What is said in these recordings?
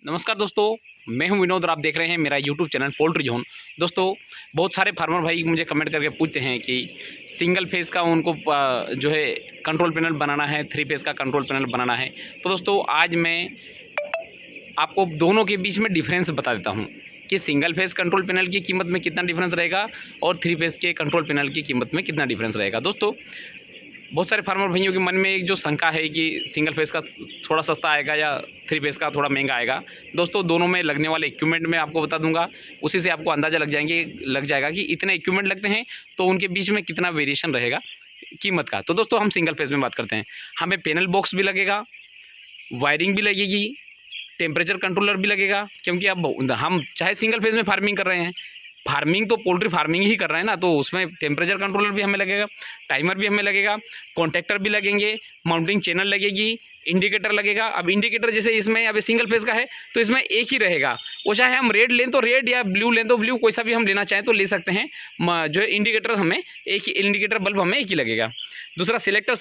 नमस्कार दोस्तों, मैं हूं विनोद और आप देख रहे हैं मेरा यूट्यूब चैनल पोल्ट्री जोन। दोस्तों, बहुत सारे फार्मर भाई मुझे कमेंट करके पूछते हैं कि सिंगल फेस का उनको जो है कंट्रोल पैनल बनाना है, 3 फेस का कंट्रोल पैनल बनाना है। तो दोस्तों, आज मैं आपको दोनों के बीच में डिफरेंस बता देता हूं कि सिंगल फेस कंट्रोल पैनल की कीमत में कितना डिफरेंस रहेगा और 3 फेस के कंट्रोल पैनल की कीमत में कितना डिफरेंस रहेगा। दोस्तों, बहुत सारे फार्मर भाइयों के मन में एक जो शंका है कि सिंगल फेस का थोड़ा सस्ता आएगा या 3 फेस का थोड़ा महंगा आएगा। दोस्तों, दोनों में लगने वाले इक्विपमेंट मैं आपको बता दूंगा, उसी से आपको अंदाज़ा लग जाएगा कि इतने इक्विपमेंट लगते हैं तो उनके बीच में कितना वेरिएशन रहेगा कीमत का। तो दोस्तों, हम सिंगल फेस में बात करते हैं। हमें पैनल बॉक्स भी लगेगा, वायरिंग भी लगेगी, टेम्परेचर कंट्रोलर भी लगेगा, क्योंकि अब हम चाहे सिंगल फेस में फार्मिंग कर रहे हैं, फार्मिंग तो पोल्ट्री फार्मिंग ही कर रहे हैं ना, तो उसमें टेम्परेचर कंट्रोलर भी हमें लगेगा, टाइमर भी हमें लगेगा, कॉन्टैक्टर भी लगेंगे, माउंटिंग चैनल लगेगी, इंडिकेटर लगेगा। अब इंडिकेटर जैसे इसमें अब सिंगल फेस का है तो इसमें एक ही रहेगा, वो चाहे हम रेड लें तो रेड या ब्लू लें तो ब्लू, कोई सा भी हम लेना चाहें तो ले सकते हैं। जो है इंडिकेटर हमें एक ही, इंडिकेटर बल्ब हमें एक ही लगेगा। दूसरा सिलेक्टर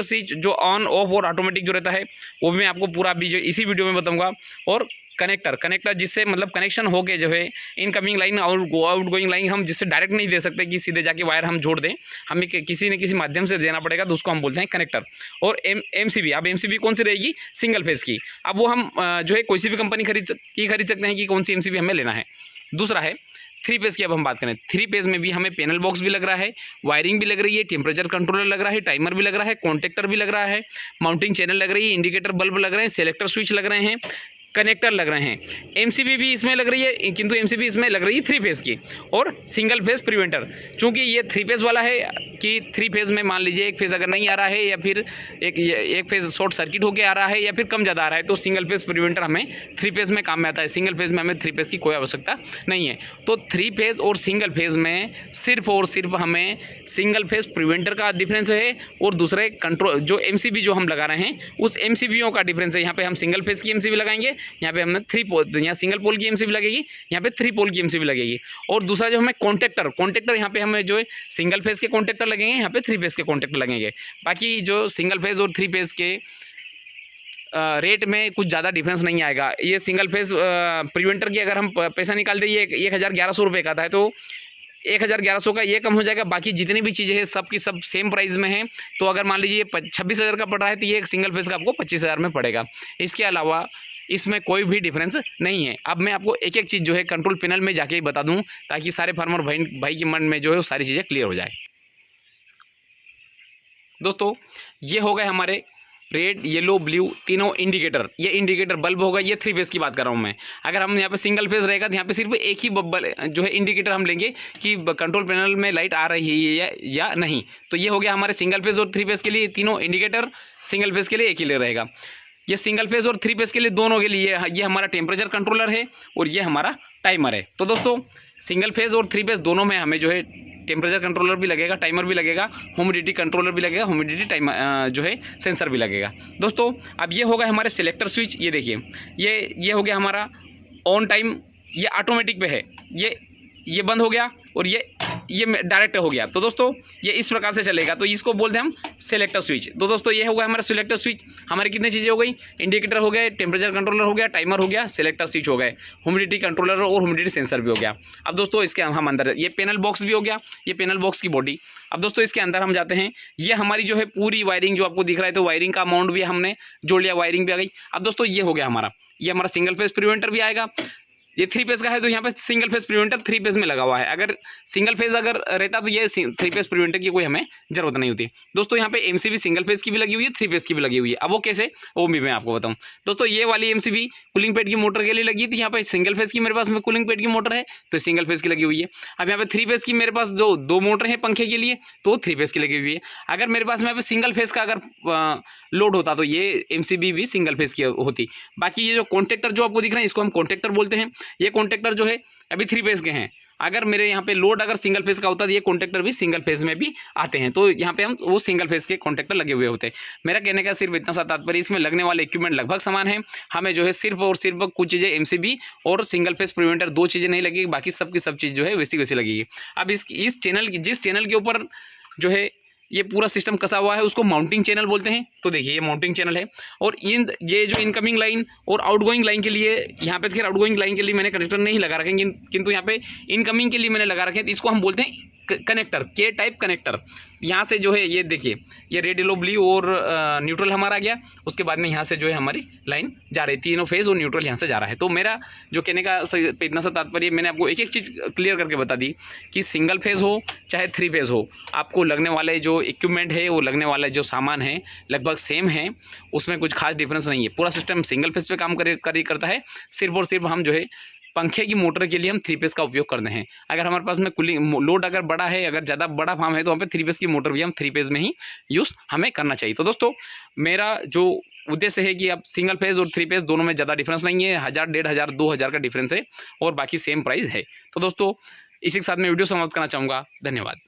स्विच जो ऑन ऑफ और ऑटोमेटिक जो रहता है वो भी मैं आपको पूरा अभी जो इसी वीडियो में बताऊँगा। और कनेक्टर जिससे मतलब कनेक्शन हो के जो है इनकमिंग लाइन और आउट गोइंग लाइन हम जिससे डायरेक्ट नहीं दे सकते कि सीधे जाके वायर हम जोड़ दें, हमें किसी न किसी माध्यम से देना पड़ेगा, तो उसको हम बोलते हैं कनेक्टर। और एमसीबी, अब एमसीबी कौन सी रहेगी? सिंगल फेस की। अब वो हम जो है कोई सी भी कंपनी खरीद सकते हैं कि कौन सी एमसीबी हमें लेना है। दूसरा है 3 फेस की। अब हम बात करें 3 फेस में भी हमें पैनल बॉक्स भी लग रहा है, वायरिंग भी लग रही है, टेम्परेचर कंट्रोलर लग रहा है, टाइमर भी लग रहा है, कॉन्टैक्टर भी लग रहा है, माउंटिंग चैनल लग रही है, इंडिकेटर बल्ब लग रहे हैं, सेलेक्टर स्विच लग रहे हैं, कनेक्टर लग रहे हैं। एमसीबी भी इसमें लग रही है, किंतु एमसीबी इसमें लग रही है 3 फेस की। और सिंगल फेस प्रिवेंटर, चूँकि ये 3 फेस वाला है कि 3 फेस में मान लीजिए एक फेस अगर नहीं आ रहा है या फिर एक फेस शॉर्ट सर्किट होकर आ रहा है या फिर कम ज़्यादा आ रहा है, तो सिंगल फेस प्रिवेंटर हमें 3 फेस में काम में आता है। सिंगल फेस में हमें 3 फेस की कोई आवश्यकता नहीं है। तो 3 फेस और सिंगल फेस में सिर्फ और सिर्फ हमें सिंगल फेस प्रिवेंटर का डिफरेंस है और दूसरे कंट्रोल जो एमसीबी जो हम लगा रहे हैं उस एमसीबीओं का डिफरेंस है। यहाँ पे हम सिंगल फेस की एमसीबी लगाएंगे, यहाँ पे हमने 3 पोल, यहाँ सिंगल पोल की एमसीबी लगेगी, यहाँ पे 3 पोल की एमसीबी लगेगी। और दूसरा जो हमें कॉन्टैक्टर यहाँ पे हमें जो है सिंगल फेस के कॉन्टैक्टर लगेंगे, यहाँ पे 3 फेस के कॉन्टैक्टर लगेंगे। बाकी जो सिंगल फेस और 3 फेस के रेट में कुछ ज़्यादा डिफरेंस नहीं आएगा। ये सिंगल फेस प्रिवेंटर की अगर हम पैसा निकाल दें, ये 1100 रुपये का आता है, तो 1100 का ये कम हो जाएगा। बाकी जितनी भी चीज़ें हैं सब की सब सेम प्राइस में हैं। तो अगर मान लीजिए 26,000 का पड़ रहा है तो ये एक सिंगल फेस का आपको 25,000 में पड़ेगा। इसके अलावा इसमें कोई भी डिफरेंस नहीं है। अब मैं आपको एक एक चीज़ जो है कंट्रोल पैनल में जाके ही बता दूं, ताकि सारे फार्मर भाई के मन में जो है वो सारी चीज़ें क्लियर हो जाए। दोस्तों, ये हो गए हमारे रेड, येलो, ब्लू तीनों इंडिकेटर। ये इंडिकेटर बल्ब होगा, ये 3 फेस की बात कर रहा हूँ मैं। अगर हम यहाँ पे सिंगल फेस रहेगा तो यहाँ पे सिर्फ एक ही बल्ब जो है इंडिकेटर हम लेंगे कि कंट्रोल पैनल में लाइट आ रही है या नहीं। तो ये हो गया हमारे सिंगल फेस और 3 फेस के लिए तीनों इंडिकेटर। सिंगल फेस के लिए एक ही ले रहेगा। ये सिंगल फेस और 3 फेस के लिए दोनों के लिए ये हमारा टेम्परेचर कंट्रोलर है और ये हमारा टाइमर है। तो दोस्तों, सिंगल फेस और 3 फेस दोनों में हमें जो है टेम्परेचर कंट्रोलर भी लगेगा, टाइमर भी लगेगा, ह्यूमिडिटी कंट्रोलर भी लगेगा, ह्यूमिडिटी टाइमर जो है सेंसर भी लगेगा। दोस्तों, अब ये होगा हमारे सिलेक्टर स्विच। ये देखिए, ये हो गया हमारा ऑन टाइम, ये ऑटोमेटिक पे है, ये बंद हो गया और ये डायरेक्ट हो गया। तो दोस्तों, ये इस प्रकार से चलेगा, तो इसको बोलते हैं हम सिलेक्टर स्विच। तो दोस्तों, ये होगा हमारा सिलेक्टर स्विच। हमारी कितनी चीज़ें हो गई? इंडिकेटर हो गए, टेम्परेचर कंट्रोलर हो गया, टाइमर हो गया, सिलेक्टर स्विच हो गए, ह्यूमिडिटी कंट्रोलर और ह्यूमिडिटी सेंसर भी हो गया। अब दोस्तों, इसके हम अंदर ये पैनल बॉक्स भी हो गया, ये पैनल बॉक्स की बॉडी। अब दोस्तों, इसके अंदर हम जाते हैं। ये हमारी जो है पूरी वायरिंग जो आपको दिख रहा है, तो वायरिंग का अमाउंट भी हमने जोड़ लिया, वायरिंग भी आ गई। अब दोस्तों, ये हो गया हमारा, ये हमारा सिंगल फेस प्रिवेंटर भी आएगा। ये 3 फेस का है तो यहाँ पे सिंगल फेस प्रिवेंटर 3 फेस में लगा हुआ है। अगर सिंगल फेस अगर रहता तो ये 3 फेस प्रिवेंटर की कोई हमें जरूरत नहीं होती। दोस्तों, यहाँ पे एमसीबी सिंगल फेस की भी लगी हुई है, 3 फेस की भी लगी हुई है। अब वो कैसे, वो भी मैं आपको बताऊँ। दोस्तों, ये वाली एमसीबी कूलिंग पैड की मोटर के लिए लगी थी। यहाँ पे सिंगल फेस की मेरे पास में कूलिंग पैड की मोटर है तो सिंगल फेस की लगी हुई है। अब यहाँ पे 3 फेस की मेरे पास जो 2 मोटर है पंखे के लिए, तो 3 फेस की लगी हुई है। अगर मेरे पास में यहाँ पे सिंगल फेस का अगर लोड होता तो ये एमसीबी भी सिंगल फेस की होती। बाकी ये जो कॉन्टैक्टर जो आपको दिख रहे हैं, इसको हम कॉन्टैक्टर बोलते हैं। ये कॉन्टैक्टर जो है अभी 3 फेस के हैं। अगर मेरे यहाँ पे लोड अगर सिंगल फेस का होता तो ये कॉन्टैक्टर भी सिंगल फेस में भी आते हैं, तो यहाँ पे हम वो सिंगल फेस के कॉन्टैक्टर लगे हुए होते हैं। मेरा कहने का सिर्फ इतना सा तात्पर्य, इसमें लगने वाले इक्विपमेंट लगभग समान है। हमें जो है सिर्फ और सिर्फ कुछ चीज़ें एमसीबी और सिंगल फेस प्रिवेंटर 2 चीज़ें नहीं लगेगी, बाकी सब की सब चीज़ जो है वैसी वैसी लगेगी। अब इस चैनल की, जिस चैनल के ऊपर जो है ये पूरा सिस्टम कसा हुआ है, उसको माउंटिंग चैनल बोलते हैं। तो देखिए ये माउंटिंग चैनल है, और ये जो इनकमिंग लाइन और आउटगोइंग लाइन के लिए, यहाँ पे खैर आउटगोइंग लाइन के लिए मैंने कनेक्टर नहीं लगा रखे, किंतु यहाँ पे इनकमिंग के लिए मैंने लगा रखे हैं। इसको हम बोलते हैं कनेक्टर, के टाइप कनेक्टर। यहाँ से जो है ये देखिए, ये रेड येलो ब्लू और न्यूट्रल हमारा आ गया। उसके बाद में यहाँ से जो है हमारी लाइन जा रही है, तीनों फेज़ और न्यूट्रल यहाँ से जा रहा है। तो मेरा जो कहने का इतना सा तात्पर्य, मैंने आपको एक एक चीज़ क्लियर करके बता दी कि सिंगल फेज़ हो चाहे 3 फेज़ हो, आपको लगने वाले जो इक्विपमेंट है, वो लगने वाले जो सामान है लगभग सेम है, उसमें कुछ खास डिफरेंस नहीं है। पूरा सिस्टम सिंगल फेज़ पे काम करता है। सिर्फ और सिर्फ हम जो है पंखे की मोटर के लिए हम 3 फेज़ का उपयोग करते हैं। अगर हमारे पास में कूलिंग लोड अगर बड़ा है, अगर ज़्यादा बड़ा फार्म है, तो वहाँ पे 3 फेज़ की मोटर भी हम 3 फेज़ में ही यूज़ हमें करना चाहिए। तो दोस्तों मेरा जो उद्देश्य है कि अब सिंगल फेज़ और 3 फेज़ दोनों में ज़्यादा डिफरेंस नहीं है, 1000, 1500, 2000 का डिफरेंस है, और बाकी सेम प्राइस है। तो दोस्तों इसी के साथ मैं वीडियो समाप्त करना चाहूँगा। धन्यवाद।